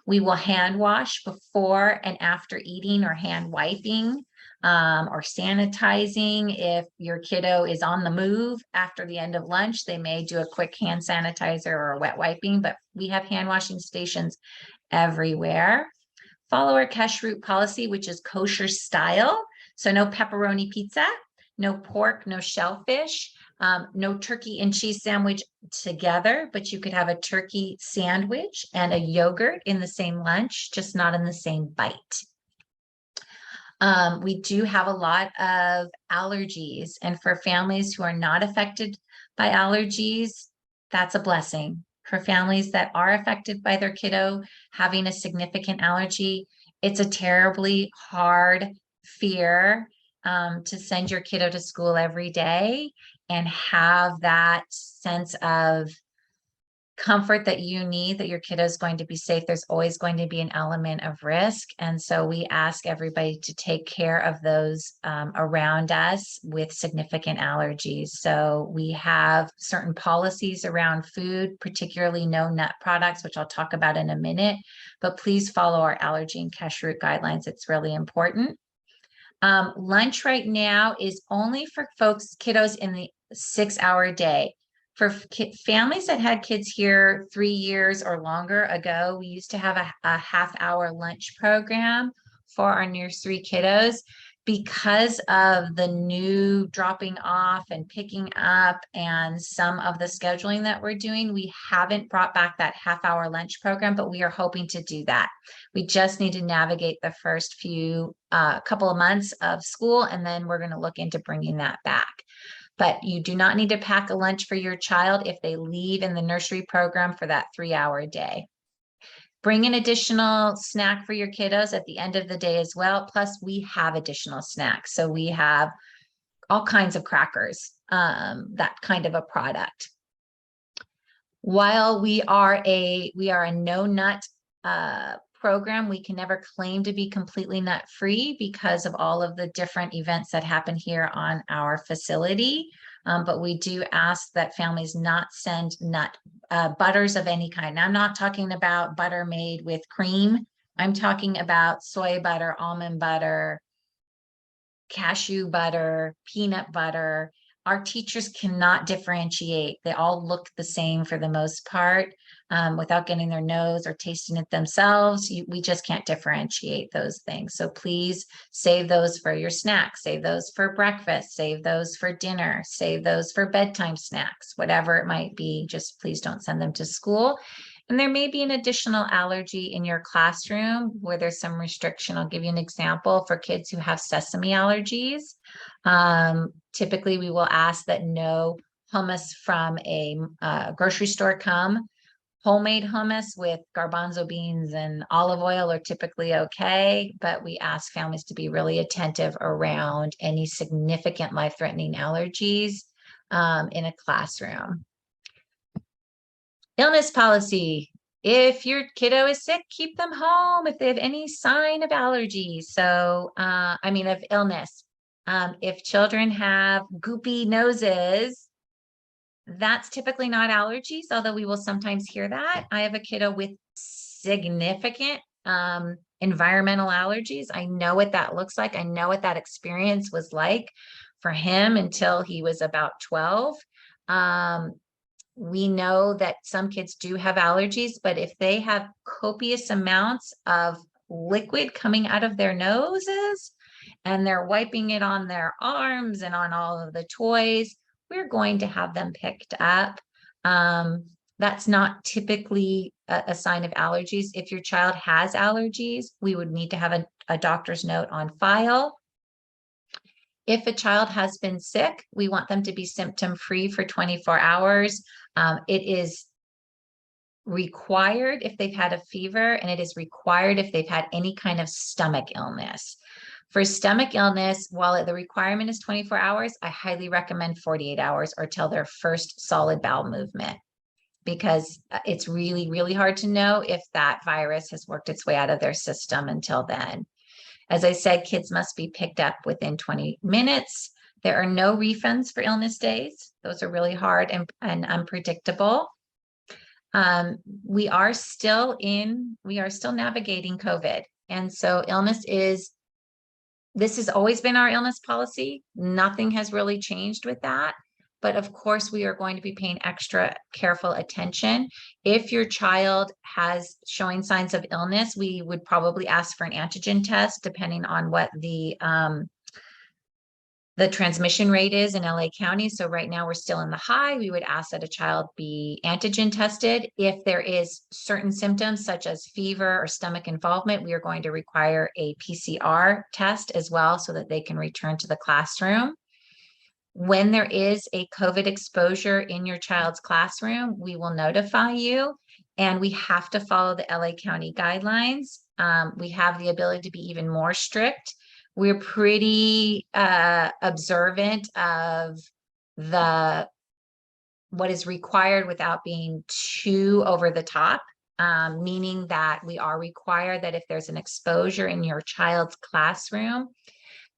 [SPEAKER 1] We will hand wash before and after eating, or hand wiping, or sanitizing. If your kiddo is on the move after the end of lunch, they may do a quick hand sanitizer or a wet wiping, but we have hand washing stations everywhere. Follow our kashrut policy, which is kosher style. So no pepperoni pizza, no pork, no shellfish, no turkey and cheese sandwich together, but you could have a turkey sandwich and a yogurt in the same lunch, just not in the same bite. We do have a lot of allergies, and for families who are not affected by allergies, that's a blessing. For families that are affected by their kiddo having a significant allergy, it's a terribly hard fear to send your kiddo to school every day and have that sense of comfort that you need, that your kiddo is going to be safe. There's always going to be an element of risk. And so we ask everybody to take care of those around us with significant allergies. So we have certain policies around food, particularly no nut products, which I'll talk about in a minute, but please follow our allergy and kashrut guidelines. It's really important. Lunch right now is only for kiddos in the 6-hour day. For families that had kids here 3 years or longer ago, we used to have a half-hour lunch program for our nursery kiddos. because of the new dropping off and picking up and some of the scheduling that we're doing, we haven't brought back that half-hour lunch program, but we are hoping to do that. We just need to navigate the first few couple of months of school, and then we're going to look into bringing that back. But you do not need to pack a lunch for your child if they leave in the nursery program for that 3-hour day. Bring an additional snack for your kiddos at the end of the day as well. Plus, we have additional snacks. So we have all kinds of crackers, that kind of a product. While we are a no nut program, we can never claim to be completely nut free because of all of the different events that happen here on our facility. But we do ask that families not send nut butters of any kind. Now, I'm not talking about butter made with cream. I'm talking about soy butter, almond butter, cashew butter, peanut butter. Our teachers cannot differentiate. They all look the same for the most part, without getting their nose or tasting it themselves. We just can't differentiate those things. So please save those for your snacks, save those for breakfast, save those for dinner, save those for bedtime snacks, whatever it might be. Just please don't send them to school. And there may be an additional allergy in your classroom where there's some restriction. I'll give you an example for kids who have sesame allergies. Typically, we will ask that no hummus from a grocery store come. Homemade hummus with garbanzo beans and olive oil are typically okay, but we ask families to be really attentive around any significant life-threatening allergies in a classroom. Illness policy. If your kiddo is sick, keep them home if they have any sign of allergy. So, of illness. If children have goopy noses, that's typically not allergies, although we will sometimes hear that. I have a kiddo with significant environmental allergies. I know what that looks like. I know what that experience was like for him until he was about 12. We know that some kids do have allergies, but if they have copious amounts of liquid coming out of their noses and they're wiping it on their arms and on all of the toys, we're going to have them picked up. That's not typically a sign of allergies. If your child has allergies, we would need to have a doctor's note on file. If a child has been sick, we want them to be symptom-free for 24 hours. It is required if they've had a fever, and it is required if they've had any kind of stomach illness. For stomach illness, while the requirement is 24 hours, I highly recommend 48 hours or till their first solid bowel movement, because it's really, really hard to know if that virus has worked its way out of their system until then. As I said, kids must be picked up within 20 minutes. There are no refunds for illness days. Those are really hard and unpredictable. We are still navigating COVID. And so this has always been our illness policy. Nothing has really changed with that. But of course, we are going to be paying extra careful attention. If your child has showing signs of illness, we would probably ask for an antigen test, depending on what the transmission rate is in LA County. So right now we're still in the high. We would ask that a child be antigen tested. If there is certain symptoms such as fever or stomach involvement, we are going to require a PCR test as well so that they can return to the classroom. When there is a COVID exposure in your child's classroom, we will notify you, and we have to follow the LA County guidelines. We have the ability to be even more strict. We're pretty observant of what is required without being too over the top, meaning that we are required that if there's an exposure in your child's classroom,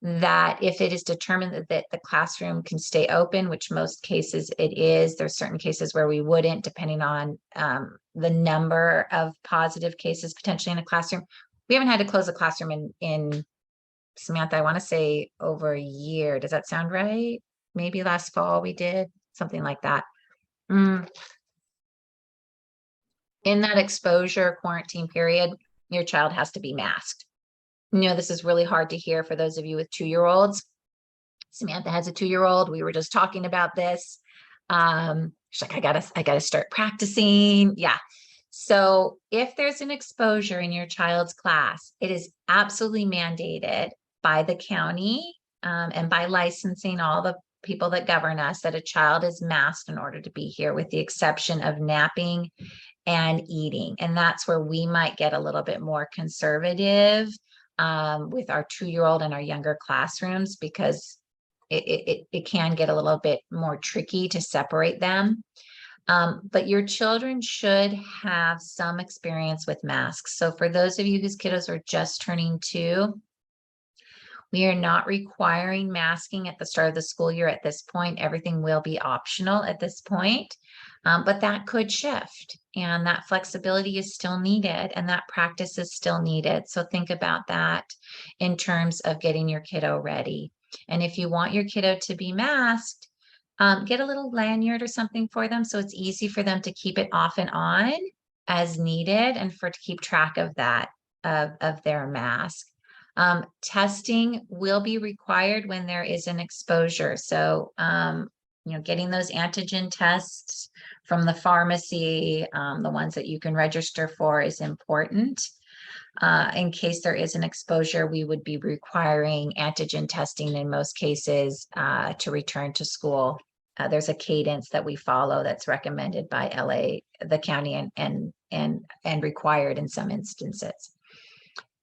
[SPEAKER 1] that if it is determined that the classroom can stay open, which most cases it is, there's certain cases where we wouldn't, depending on the number of positive cases potentially in a classroom. We haven't had to close a classroom in Samantha, I want to say over a year. Does that sound right? Maybe last fall we did something like that. In that exposure quarantine period, your child has to be masked. this is really hard to hear for those of you with 2-year-olds. Samantha has a 2-year-old. We were just talking about this. She's like, I gotta start practicing. Yeah. So if there's an exposure in your child's class, it is absolutely mandated by the county and by licensing, all the people that govern us, that a child is masked in order to be here, with the exception of napping and eating. And that's where we might get a little bit more conservative with our 2-year-old and our younger classrooms, because it can get a little bit more tricky to separate them. But your children should have some experience with masks. So for those of you whose kiddos are just turning 2, we are not requiring masking at the start of the school year at this point. Everything will be optional at this point, but that could shift, and that flexibility is still needed, and that practice is still needed. So think about that in terms of getting your kiddo ready. And if you want your kiddo to be masked, get a little lanyard or something for them so it's easy for them to keep it off and on as needed, and to keep track of that, of their mask. Testing will be required when there is an exposure. So, getting those antigen tests from the pharmacy, the ones that you can register for, is important. In case there is an exposure, we would be requiring antigen testing in most cases to return to school. There's a cadence that we follow that's recommended by the county, and required in some instances.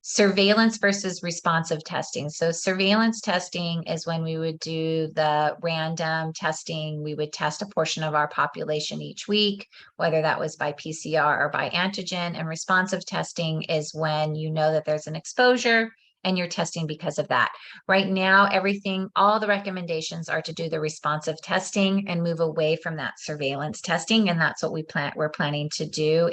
[SPEAKER 1] Surveillance versus responsive testing. So surveillance testing is when we would do the random testing. We would test a portion of our population each week, whether that was by PCR or by antigen. And responsive testing is when you know that there's an exposure and you're testing because of that. Right now, all the recommendations are to do the responsive testing and move away from that surveillance testing. And that's what we're planning to do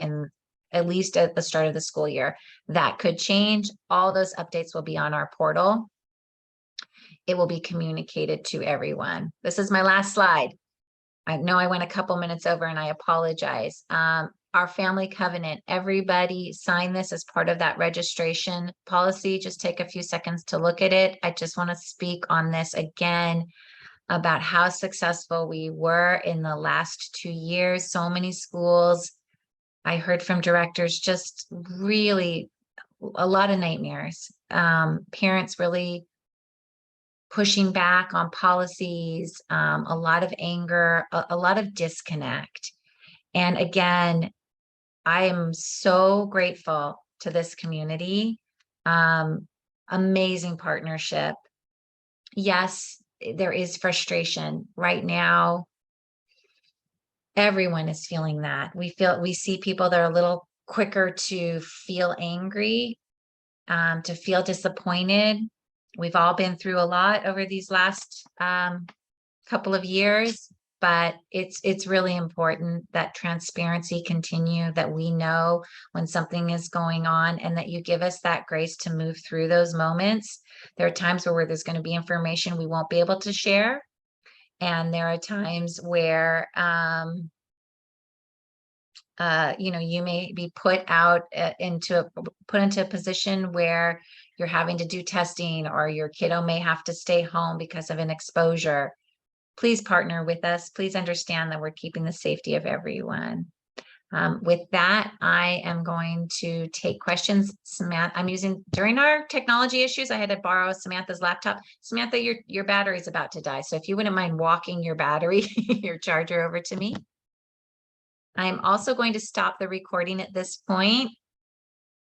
[SPEAKER 1] at least at the start of the school year. That could change. All those updates will be on our portal. It will be communicated to everyone. This is my last slide. I know I went a couple minutes over and I apologize. Our family covenant, everybody sign this as part of that registration policy. Just take a few seconds to look at it. I just want to speak on this again about how successful we were in the last 2 years. So many schools, I heard from directors, just really a lot of nightmares. Parents really pushing back on policies, a lot of anger, a lot of disconnect. And again, I am so grateful to this community. Amazing partnership. Yes, there is frustration right now. Everyone is feeling that. We see people that are a little quicker to feel angry, to feel disappointed. We've all been through a lot over these last couple of years, but it's really important that transparency continue, that we know when something is going on, and that you give us that grace to move through those moments. There are times where there's going to be information we won't be able to share. And there are times where, you may be put into a position where you're having to do testing, or your kiddo may have to stay home because of an exposure. Please partner with us. Please understand that we're keeping the safety of everyone. With that, I am going to take questions. Samantha, during our technology issues, I had to borrow Samantha's laptop. Samantha, your battery is about to die. So if you wouldn't mind walking your battery, your charger over to me. I'm also going to stop the recording at this point.